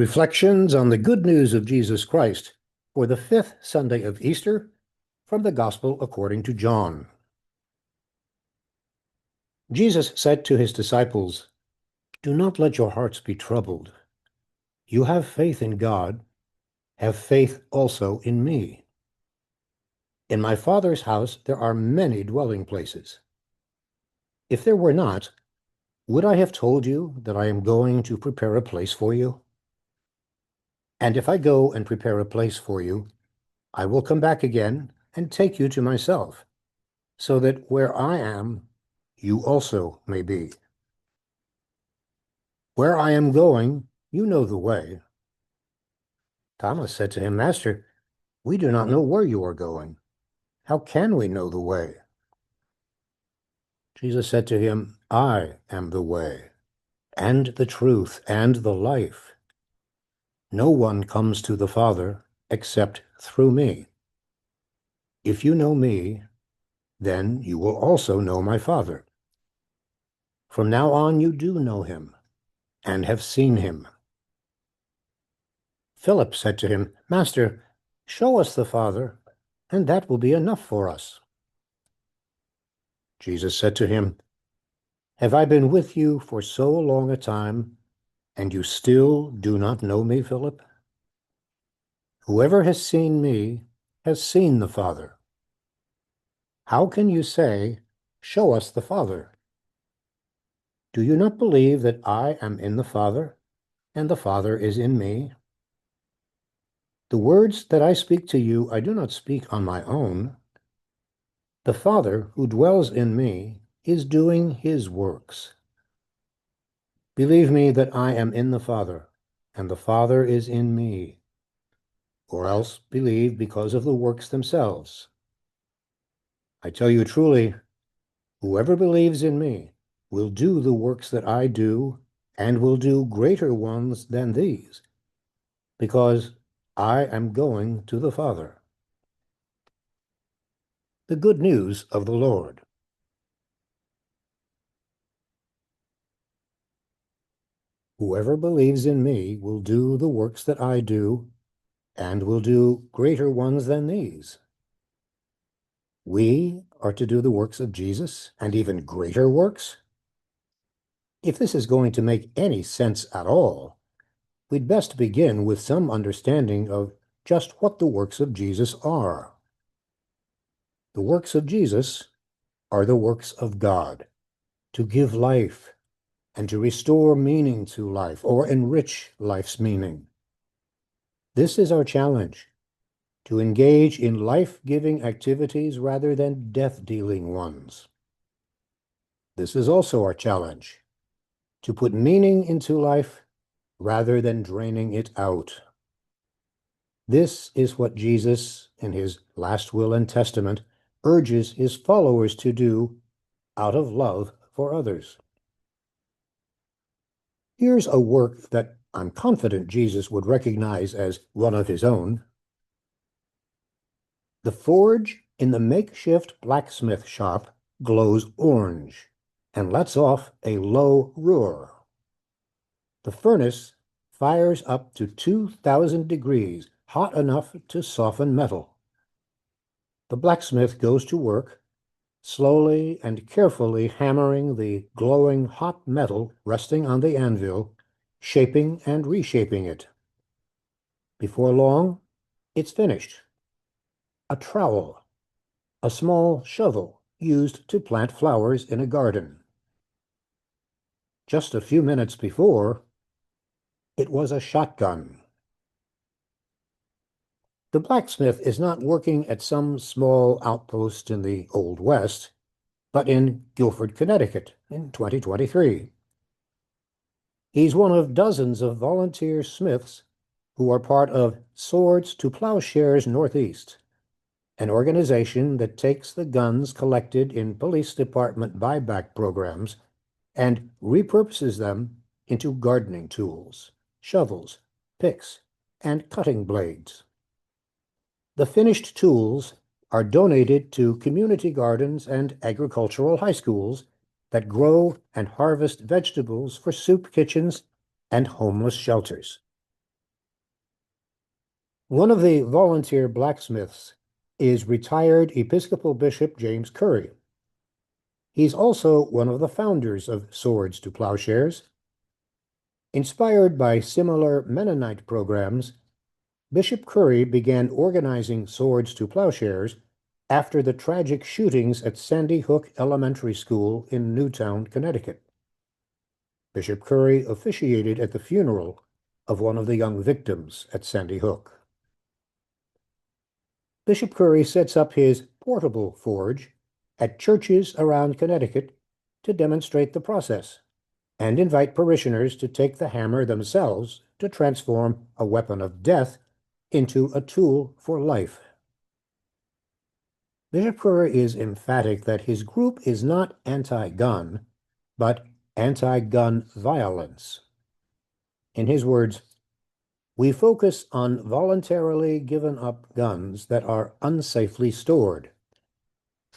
Reflections on the Good News of Jesus Christ for the fifth Sunday of Easter from the Gospel according to John. Jesus said to his disciples, "Do not let your hearts be troubled. You have faith in God, have faith also in me. In my Father's house there are many dwelling places. If there were not, would I have told you that I am going to prepare a place for you? And if I go and prepare a place for you, I will come back again and take you to myself, so that where I am, you also may be. Where I am going, you know the way." Thomas said to him, "Master, we do not know where you are going. How can we know the way?" Jesus said to him, "I am the way, and the truth, and the life. No one comes to the Father except through me. If you know me, then you will also know my Father. From now on you do know him, and have seen him." Philip said to him, "Master, show us the Father, and that will be enough for us." Jesus said to him, "Have I been with you for so long a time, and you still do not know me, Philip? Whoever has seen me has seen the Father. How can you say, 'Show us the Father'? Do you not believe that I am in the Father, and the Father is in me? The words that I speak to you, I do not speak on my own. The Father who dwells in me is doing his works. Believe me that I am in the Father, and the Father is in me, or else believe because of the works themselves. I tell you truly, whoever believes in me will do the works that I do, and will do greater ones than these, because I am going to the Father." The good news of the Lord. Whoever believes in me will do the works that I do, and will do greater ones than these. We are to do the works of Jesus, and even greater works? If this is going to make any sense at all, we'd best begin with some understanding of just what the works of Jesus are. The works of Jesus are the works of God, to give life and to restore meaning to life or enrich life's meaning. This is our challenge, to engage in life-giving activities rather than death-dealing ones. This is also our challenge, to put meaning into life rather than draining it out. This is what Jesus, in his last will and testament, urges his followers to do out of love for others. Here's a work that I'm confident Jesus would recognize as one of his own. The forge in the makeshift blacksmith shop glows orange and lets off a low roar. The furnace fires up to 2,000 degrees, hot enough to soften metal. The blacksmith goes to work, slowly and carefully hammering the glowing hot metal resting on the anvil, shaping and reshaping it. Before long, it's finished. A trowel, a small shovel used to plant flowers in a garden. Just a few minutes before, it was a shotgun. The blacksmith is not working at some small outpost in the Old West, but in Guilford, Connecticut in 2023. He's one of dozens of volunteer smiths who are part of Swords to Plowshares Northeast, an organization that takes the guns collected in police department buyback programs and repurposes them into gardening tools, shovels, picks, and cutting blades. The finished tools are donated to community gardens and agricultural high schools that grow and harvest vegetables for soup kitchens and homeless shelters. One of the volunteer blacksmiths is retired Episcopal Bishop James Curry. He's also one of the founders of Swords to Plowshares. Inspired by similar Mennonite programs, Bishop Curry began organizing Swords to Plowshares after the tragic shootings at Sandy Hook Elementary School in Newtown, Connecticut. Bishop Curry officiated at the funeral of one of the young victims at Sandy Hook. Bishop Curry sets up his portable forge at churches around Connecticut to demonstrate the process and invite parishioners to take the hammer themselves to transform a weapon of death into a tool for life. Bishop Curry is emphatic that his group is not anti-gun, but anti-gun violence. In his words, "We focus on voluntarily given up guns that are unsafely stored.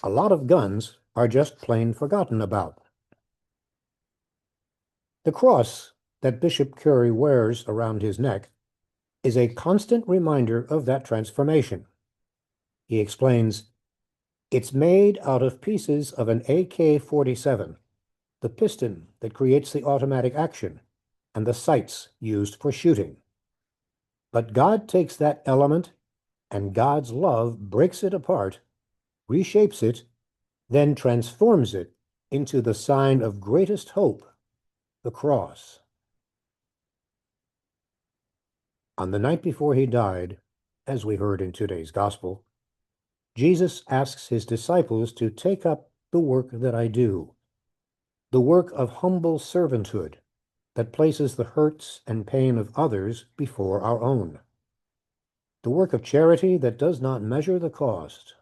A lot of guns are just plain forgotten about." The cross that Bishop Curry wears around his neck is a constant reminder of that transformation. He explains, "It's made out of pieces of an AK-47, the piston that creates the automatic action, and the sights used for shooting. But God takes that element, and God's love breaks it apart, reshapes it, then transforms it into the sign of greatest hope, the cross." On the night before he died, as we heard in today's gospel, Jesus asks his disciples to take up the work that I do, the work of humble servanthood that places the hurts and pain of others before our own, the work of charity that does not measure the cost,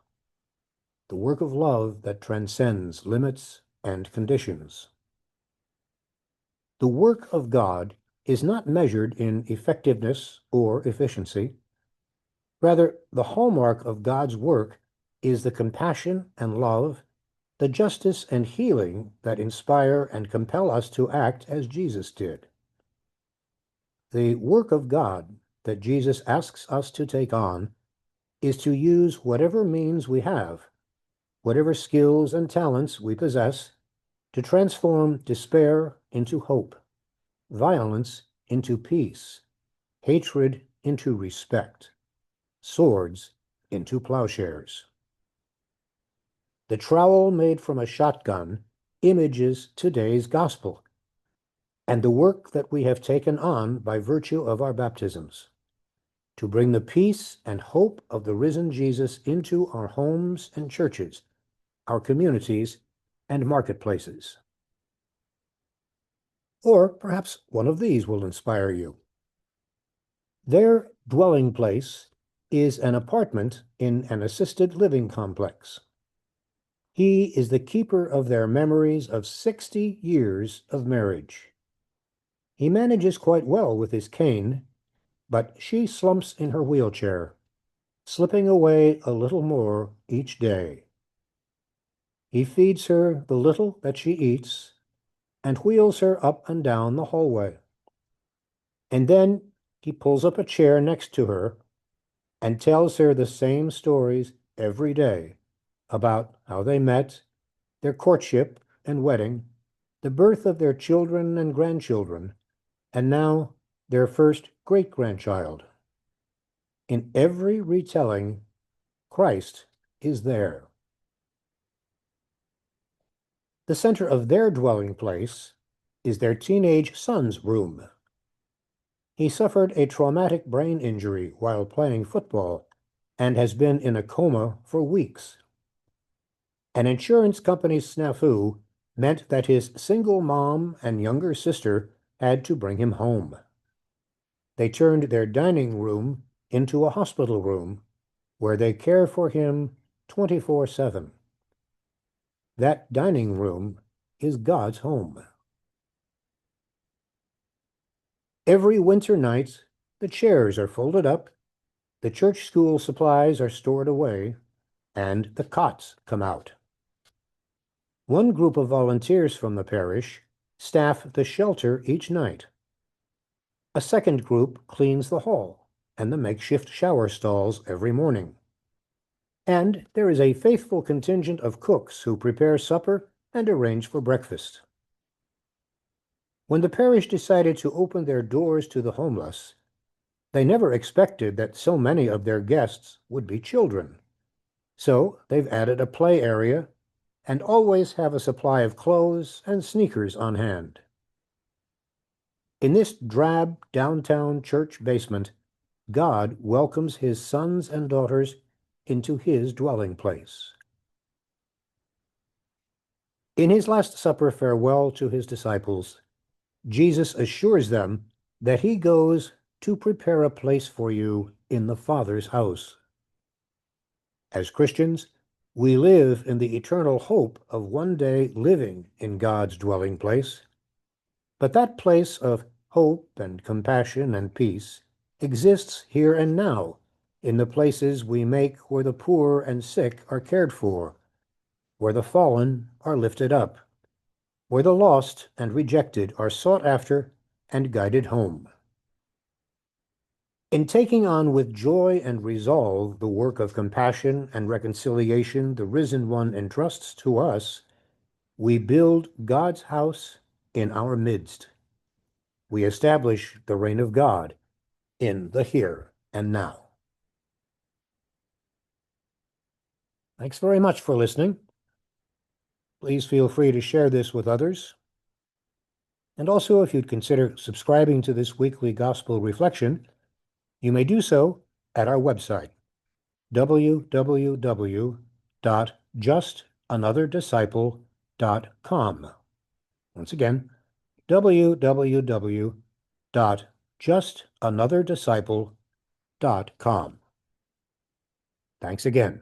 the work of love that transcends limits and conditions. The work of God is not measured in effectiveness or efficiency. Rather, the hallmark of God's work is the compassion and love, the justice and healing that inspire and compel us to act as Jesus did. The work of God that Jesus asks us to take on is to use whatever means we have, whatever skills and talents we possess, to transform despair into hope, violence into peace, hatred into respect, swords into plowshares. The trowel made from a shotgun images today's gospel and the work that we have taken on by virtue of our baptisms, to bring the peace and hope of the risen Jesus into our homes and churches, our communities and marketplaces. Or perhaps one of these will inspire you. Their dwelling place is an apartment in an assisted living complex. He is the keeper of their memories of 60 years of marriage. He manages quite well with his cane, but she slumps in her wheelchair, slipping away a little more each day. He feeds her the little that she eats and wheels her up and down the hallway. And then he pulls up a chair next to her and tells her the same stories every day about how they met, their courtship and wedding, the birth of their children and grandchildren, and now their first great-grandchild. In every retelling, Christ is there. The center of their dwelling place is their teenage son's room. He suffered a traumatic brain injury while playing football and has been in a coma for weeks. An insurance company's snafu meant that his single mom and younger sister had to bring him home. They turned their dining room into a hospital room where they care for him 24/7. That dining room is God's home. Every winter night, the chairs are folded up, the church school supplies are stored away, and the cots come out. One group of volunteers from the parish staff the shelter each night. A second group cleans the hall, and the makeshift shower stalls every morning. And there is a faithful contingent of cooks who prepare supper and arrange for breakfast. When the parish decided to open their doors to the homeless, they never expected that so many of their guests would be children. So they've added a play area and always have a supply of clothes and sneakers on hand. In this drab downtown church basement, God welcomes his sons and daughters into his dwelling place. In his Last Supper farewell to his disciples, Jesus assures them that he goes to prepare a place for you in the Father's house. As Christians, we live in the eternal hope of one day living in God's dwelling place. But that place of hope and compassion and peace exists here and now in the places we make where the poor and sick are cared for, where the fallen are lifted up, where the lost and rejected are sought after and guided home. In taking on with joy and resolve the work of compassion and reconciliation the Risen One entrusts to us, we build God's house in our midst. We establish the reign of God in the here and now. Thanks very much for listening. Please feel free to share this with others. And also, if you'd consider subscribing to this weekly gospel reflection, you may do so at our website, www.justanother.disciple.com. Once again, www.justanother.disciple.com. Thanks again.